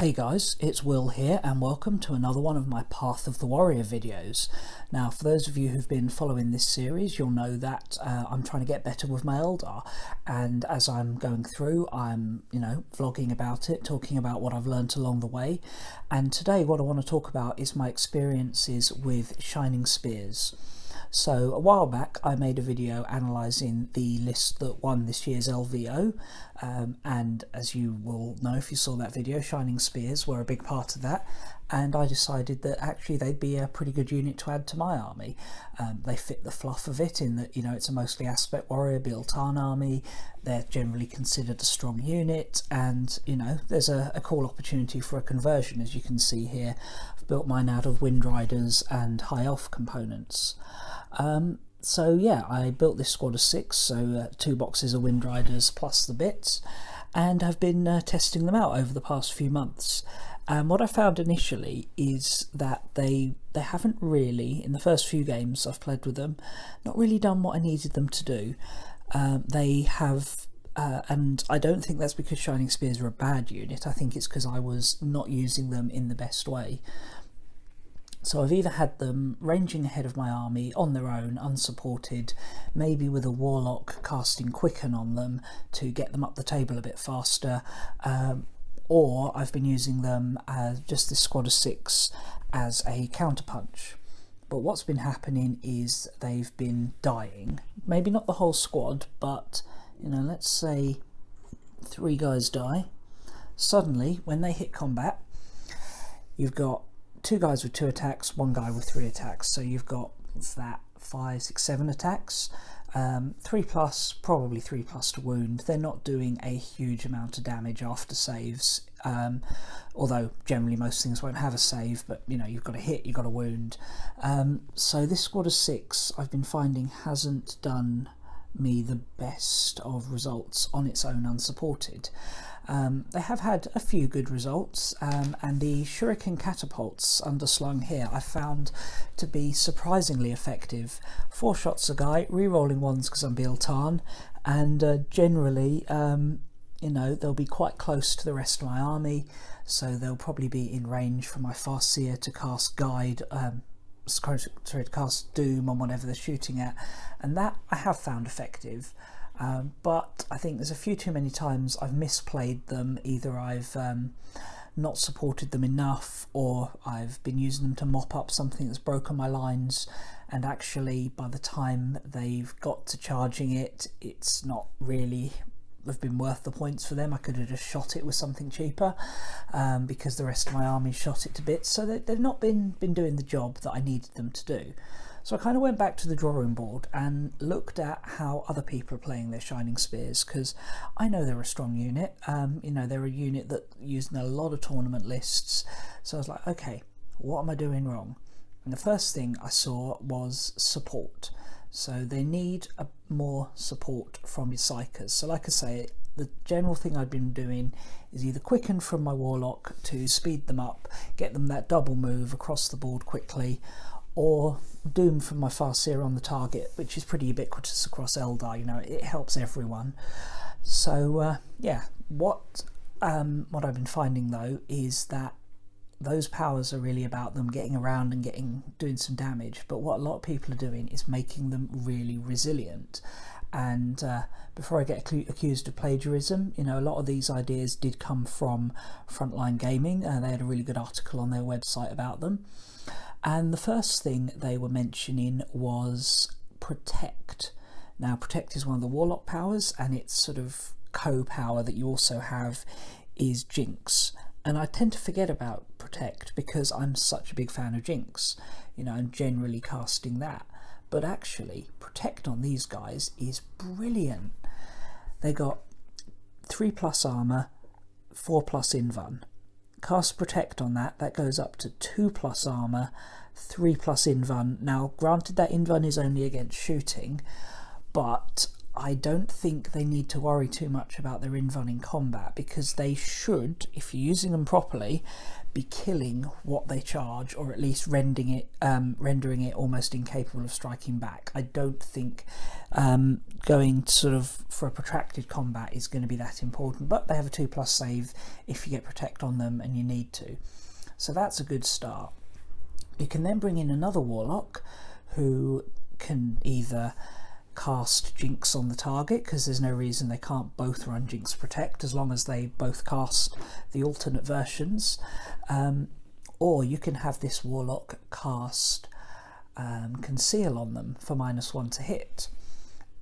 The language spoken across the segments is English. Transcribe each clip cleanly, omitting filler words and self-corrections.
Hey guys, it's Will here and welcome to another one of my Path of the Warrior videos. Now for those of you who've been following this series, you'll know that I'm trying to get better with my eldar, and as I'm going through I'm vlogging about it, talking about what I've learned along the way. And today what I want to talk about is my experiences with Shinning Spears. So a while back I made a video analysing the list that won this year's LVO, and as you will know if you saw that video, Shinning Spears were a big part of that, and I decided that actually they'd be a pretty good unit to add to my army. They fit the fluff of it in that, it's a mostly aspect warrior built-on army, they're generally considered a strong unit, and there's a cool opportunity for a conversion. As you can see here, I've built mine out of Wind Riders and High Elf components. So yeah, I built this squad of 6, so 2 boxes of Wind Riders plus the bits, and I've been testing them out over the past few months. And what I found initially is that they haven't really, in the first few games I've played with them, not really done what I needed them to do. They have, and I don't think that's because Shining Spears are a bad unit, I think it's because I was not using them in the best way. So I've either had them ranging ahead of my army on their own, unsupported, maybe with a warlock casting Quicken on them to get them up the table a bit faster, or I've been using them as just this squad of 6 as a counterpunch. But what's been happening is they've been dying. Maybe not the whole squad, but let's say 3 guys die. Suddenly, when they hit combat, you've got 2 guys with 2 attacks, 1 guy with 3 attacks. So you've got, what's that, 5, 6, 7 attacks. 3 plus, probably 3 plus to wound. They're not doing a huge amount of damage after saves, although generally most things won't have a save, but you've got a hit, you've got a wound. So this squad of 6 I've been finding hasn't done me the best of results on its own unsupported. They have had a few good results, and the shuriken catapults underslung here I found to be surprisingly effective. 4 shots a guy, re-rolling ones because I'm built-on, and generally they'll be quite close to the rest of my army, so they'll probably be in range for my Farseer to cast Guide, to cast Doom on whatever they're shooting at, and that I have found effective. But I think there's a few too many times I've misplayed them. Either I've not supported them enough, or I've been using them to mop up something that's broken my lines, and actually by the time they've got to charging it, it's not really have been worth the points for them. I could have just shot it with something cheaper, because the rest of my army shot it to bits, so they've not been doing the job that I needed them to do. So I kind of went back to the drawing board and looked at how other people are playing their Shining Spears, because I know they're a strong unit. They're a unit that used in a lot of tournament lists. So I was like, okay, what am I doing wrong? And the first thing I saw was support. So they need more support from your psychers. So like I say, the general thing I've been doing is either Quicken from my warlock to speed them up, get them that double move across the board quickly, or Doom from my Farseer on the target, which is pretty ubiquitous across eldar. It helps everyone. So yeah, what I've been finding though is that those powers are really about them getting around and doing some damage, but what a lot of people are doing is making them really resilient. And before I get accused of plagiarism, a lot of these ideas did come from Frontline Gaming. They had a really good article on their website about them. And the first thing they were mentioning was Protect. Now Protect is one of the warlock powers, and its sort of co-power that you also have is Jinx. And I tend to forget about Protect because I'm such a big fan of Jinx. I'm generally casting that. But actually, Protect on these guys is brilliant. They got 3 plus armour, 4 plus invuln. Cast Protect on that goes up to 2 plus armour, 3 plus invuln. Now granted that invuln is only against shooting, but I don't think they need to worry too much about their invuln in combat, because they should, if you're using them properly, be killing what they charge, or at least rendering it almost incapable of striking back. I don't think going sort of for a protracted combat is going to be that important, but they have a 2+ save if you get protect on them and you need to. So that's a good start. You can then bring in another warlock who can either cast Jinx on the target, because there's no reason they can't both run Jinx Protect as long as they both cast the alternate versions, or you can have this warlock cast Conceal on them for -1 to hit.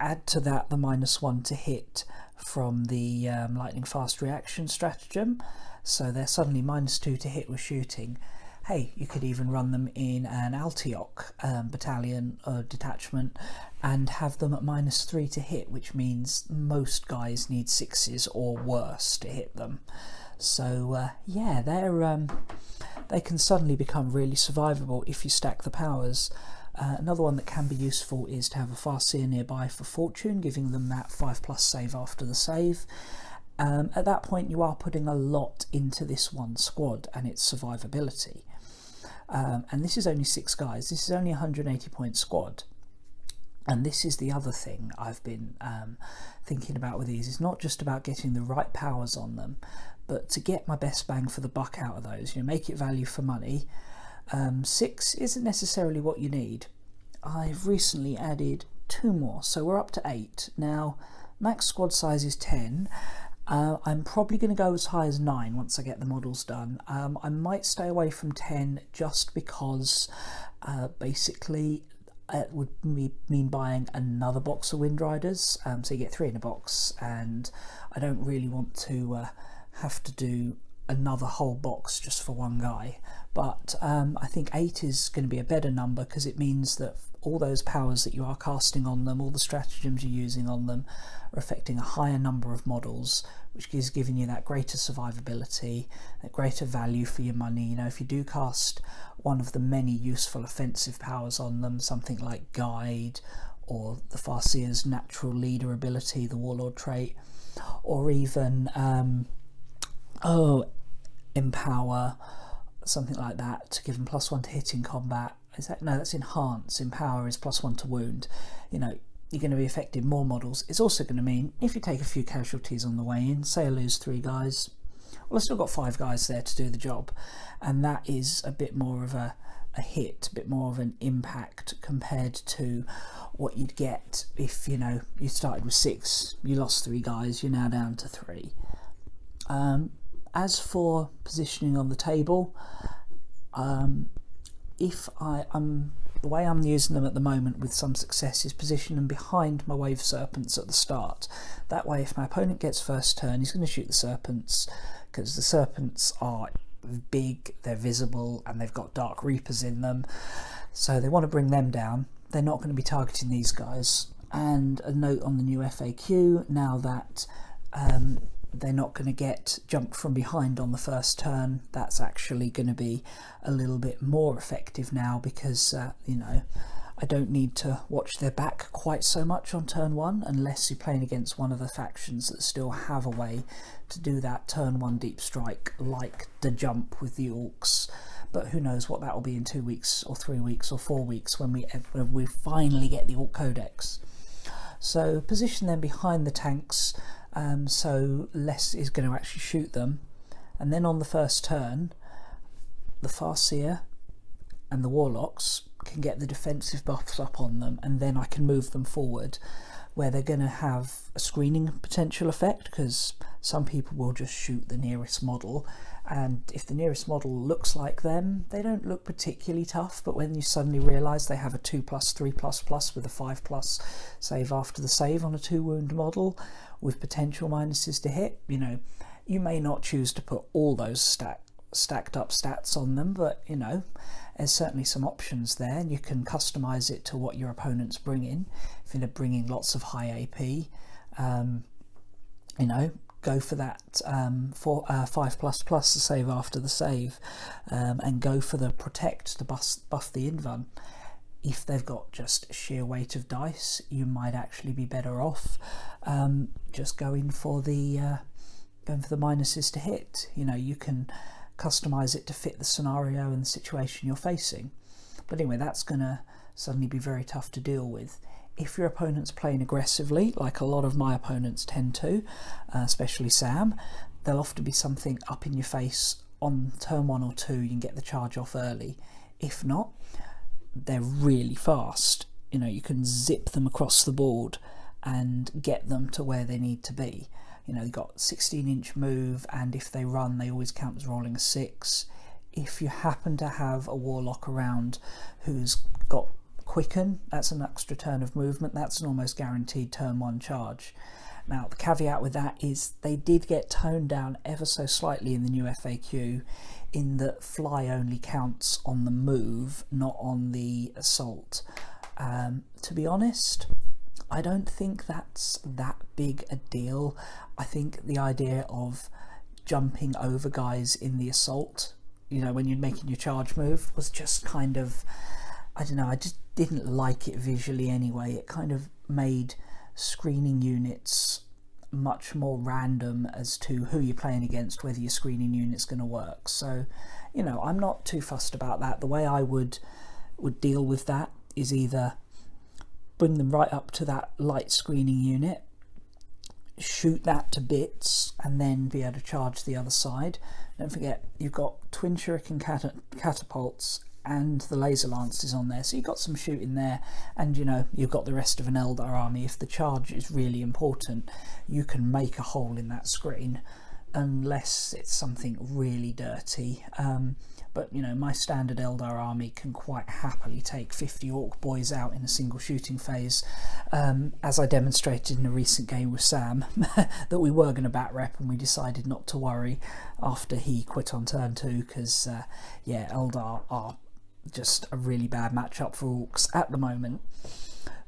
Add to that the -1 to hit from the lightning fast reaction stratagem, so they're suddenly -2 to hit with shooting. Hey, you could even run them in an Altioc battalion or detachment and have them at -3 to hit, which means most guys need 6s or worse to hit them. So yeah, they can suddenly become really survivable if you stack the powers. Another one that can be useful is to have a Farseer nearby for Fortune, giving them that 5+ save after the save. At that point you are putting a lot into this one squad and its survivability. And this is only 6 guys, this is only a 180 point squad. And this is the other thing I've been thinking about with these. It's not just about getting the right powers on them, but to get my best bang for the buck out of those, make it value for money. 6 isn't necessarily what you need. I've recently added 2 more, so we're up to 8. Now, max squad size is 10. I'm probably going to go as high as 9 once I get the models done. I might stay away from 10 just because basically it would mean buying another box of Wind Riders, so you get 3 in a box, and I don't really want to have to do another whole box just for one guy. But I think 8 is going to be a better number, because it means that all those powers that you are casting on them, all the stratagems you're using on them, are affecting a higher number of models, which is giving you that greater survivability, that greater value for your money. If you do cast one of the many useful offensive powers on them, something like Guide, or the Farseer's natural leader ability, the Warlord trait, or even Empower, something like that, to give them +1 to hit in combat. No, that's Enhance. Empower is +1 to wound. You're going to be affecting more models. It's also going to mean, if you take a few casualties on the way in, say I lose 3 guys, well, I've still got 5 guys there to do the job, and that is a bit more of a hit, a bit more of an impact compared to what you'd get if you started with 6, you lost 3 guys, you're now down to 3. As for positioning on the table, the way I'm using them at the moment with some success is position them behind my Wave Serpents at the start. That way, if my opponent gets first turn, he's going to shoot the Serpents, because the Serpents are big, they're visible, and they've got Dark Reapers in them, so they want to bring them down. They're not going to be targeting these guys. And a note on the new FAQ, now that they're not going to get jumped from behind on the first turn, that's actually going to be a little bit more effective now, because I don't need to watch their back quite so much on turn 1, unless you're playing against one of the factions that still have a way to do that turn 1 deep strike, like the jump with the Orcs. But who knows what that will be in 2 weeks or 3 weeks or 4 weeks when we finally get the Orc Codex. So position them behind the tanks, so less is going to actually shoot them, and then on the first turn the Farseer and the Warlocks can get the defensive buffs up on them, and then I can move them forward, where they're going to have a screening potential effect, because some people will just shoot the nearest model, and if the nearest model looks like them, they don't look particularly tough, but when you suddenly realise they have a 2+, 3++ with a 5+ save after the save on a 2 wound model with potential minuses to hit, you may not choose to put all those stacked up stats on them, but there's certainly some options there, and you can customise it to what your opponent's bringing. If they're bringing lots of high AP, go for that 5++ to save after the save, and go for the Protect to buff the invuln. if they've got just sheer weight of dice, you might actually be better off just going for the minuses to hit. You know, you can customize it to fit the scenario and the situation you're facing. But anyway, that's going to suddenly be very tough to deal with. If your opponent's playing aggressively, like a lot of my opponents tend to, especially Sam, there'll often be something up in your face on turn 1 or 2. You can get the charge off early. If not, they're really fast. You know, you can zip them across the board and get them to where they need to be. You know, they've got 16-inch move, and if they run, they always count as rolling a 6. If you happen to have a warlock around who's got quicken, that's an extra turn of movement. That's an almost guaranteed turn 1 charge. Now, the caveat with that is they did get toned down ever so slightly in the new FAQ, in that fly only counts on the move, not on the assault. To be honest, I don't think that's that big a deal. I think the idea of jumping over guys in the assault, you know, when you're making your charge move, was just kind of, I don't know, I just didn't like it visually anyway. It kind of made screening units much more random as to who you're playing against, whether your screening unit's going to work. So, you know, I'm not too fussed about that. The way I would deal with that is either bring them right up to that light screening unit, shoot that to bits, and then be able to charge the other side. Don't forget, you've got twin shuriken catapults and the laser lances on there, so you've got some shooting there, and you know, you've got the rest of an Eldar army. If the charge is really important, you can make a hole in that screen, unless it's something really dirty. But you know, my standard Eldar army can quite happily take 50 orc boys out in a single shooting phase, as I demonstrated in a recent game with Sam that we were going to bat rep, and we decided not to worry after he quit on turn 2, because yeah, Eldar are just a really bad matchup for orcs at the moment.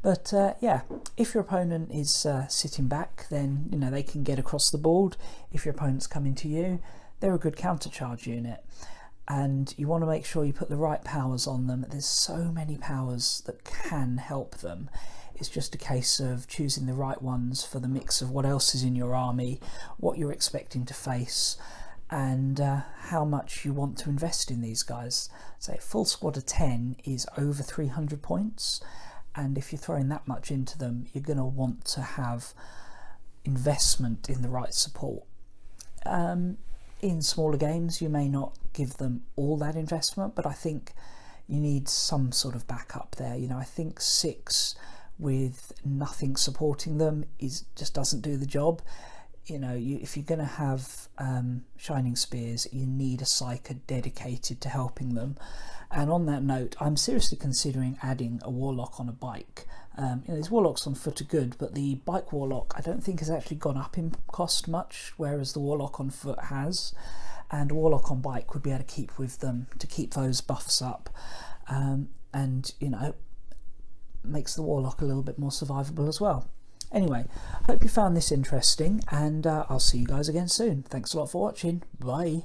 But yeah, if your opponent is sitting back, then you know, they can get across the board. If your opponent's coming to you, they're a good countercharge unit, and you want to make sure you put the right powers on them. There's so many powers that can help them. It's just a case of choosing the right ones for the mix of what else is in your army, what you're expecting to face, and how much you want to invest in these guys. So a full squad of 10 is over 300 points, and if you're throwing that much into them, you're going to want to have investment in the right support. In smaller games, you may not give them all that investment, but I think you need some sort of backup there. You know, I think 6 with nothing supporting them just doesn't do the job. You know, if you're going to have Shining Spears, you need a psyker dedicated to helping them. And on that note, I'm seriously considering adding a warlock on a bike. You know, these warlocks on foot are good, but the bike warlock I don't think has actually gone up in cost much, whereas the warlock on foot has. And a warlock on bike would be able to keep with them to keep those buffs up, and you know, makes the warlock a little bit more survivable as well. Anyway, hope you found this interesting, and I'll see you guys again soon. Thanks a lot for watching. Bye.